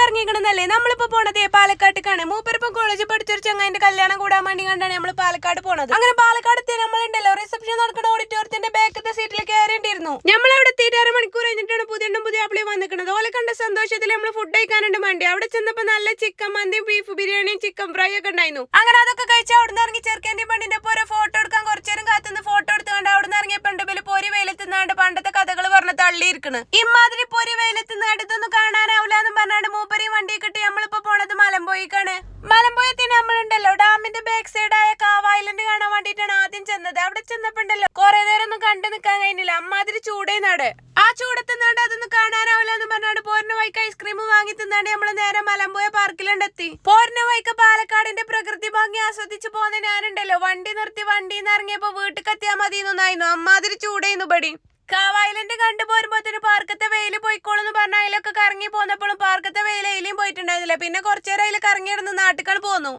ഇറങ്ങിക്കണെന്നല്ലേ നമ്മളിപ്പോ പോണത് പാലക്കാട്ടേക്കാണ്. മൂപ്പരിപ്പം കോളേജിൽ പഠിച്ചൊരു ചങ്ങായിന്റെ കല്യാണം കൂടാൻ വേണ്ടി കണ്ടാണ് നമ്മൾ പാലക്കാട് പോണത്. അങ്ങനെ പാലക്കാട് എത്തിയ നമ്മളുണ്ടല്ലോ റിസപ്ഷൻ നടക്കുന്ന ഓഡിറ്റോറിയത്തിന്റെ ബാക്കത്തെ സീറ്റിൽ കയറേണ്ടിയിരുന്നു. നമ്മൾ അവിടെ എത്തിയിട്ട് അരമണിക്കൂർ കഴിഞ്ഞിട്ടാണ് പുതിയ ആപ്പിളി വന്നിക്കുന്നത്. ഓലെ കണ്ട സന്തോഷത്തിൽ നമ്മൾ ഫുഡ് കഴിക്കാനുണ്ട് മണ്ടി. അവിടെ ചെന്നപ്പോ നല്ല ചിക്കൻ മന്തിയും ബീഫ് ബിരിയാണിയും ചിക്കൻ ഫ്രൈ ഒക്കെ ഉണ്ടായിരുന്നു. അങ്ങനെ അതൊക്കെ കഴിച്ച് അവിടെ നിന്ന് ഇറങ്ങി ചെറുക്കൻ്റെ പെണ്ണിന്റെ പോലെ ഫോട്ടോ എടുക്കാൻ കുറച്ചേരം കാത്തുനിന്ന് ഫോട്ടോ എടുത്തുകൊണ്ട് അവിടെ നിന്ന് ഇറങ്ങിയപ്പോണ്ട് പൊരി വെയിലത്തുനിന്നാണ്ട് പണ്ടത്തെ കഥകൾ പറഞ്ഞ് തള്ളിയിരിക്കണ്. ഇമാതിരി പൊരി വെയിലത്തുനിന്ന് അടുത്തൊന്നും കാണാനാവില്ലാന്ന് പറഞ്ഞാണ്ട് മൂപ്പരി വണ്ടി കിട്ടി നമ്മളിപ്പോ പോണത് മലമ്പുഴക്കാണ്. മലമ്പുഴത്തിന് നമ്മളുണ്ടല്ലോ ഡാമിന്റെ ബാക്ക് സൈഡായ കാവ് ഐലൻഡ് കാണാൻ വേണ്ടിയിട്ടാണ് ആദ്യം ചെന്നത്. അവിടെ ചെന്നപ്പോണ്ടല്ലോ കുറെ നേരം ഒന്നും കണ്ടു നിൽക്കാൻ കഴിഞ്ഞില്ല. അമ്മാതിരി ചൂടേനാട്. ആ ചൂടത്തുനിന്നാണ്ട് അതൊന്നും കാണാനാവില്ലാന്ന് പറഞ്ഞാണ്ട് പോരിന വൈക്ക് ഐസ്ക്രീം വാങ്ങി തിന്നാണ്ട് നമ്മള് നേരെ മലമ്പുഴ പാർക്കിലുണ്ടെത്തി. പോരിന വൈക്ക് പാലക്കാടിന്റെ പ്രകൃതി ഭംഗി ആസ്വദിച്ചു പോന്ന ഞാനുണ്ടല്ലോ വണ്ടി നിർത്തി വണ്ടിന്ന് ഇറങ്ങിയപ്പോ വീട്ടിൽ എത്തിയാൽ മതി എന്നായിരുന്നു. അമ്മാതിരി ചൂടേന്നു പടി. കാവ് ഐലൻഡ് കണ്ടു പോരുമ്പോത്തിന് പാർക്കത്തെ വെയില് പോയിക്കോളെന്ന് പറഞ്ഞ അതിലൊക്കെ കറങ്ങി പോന്നപ്പോഴും പാർക്കത്തെ വെയിൽ അതിലും പോയിട്ടുണ്ടായിരുന്നില്ല. പിന്നെ കുറച്ചേരം അതിൽ കറങ്ങി നടന്ന് നാട്ടിൽ പോന്നു.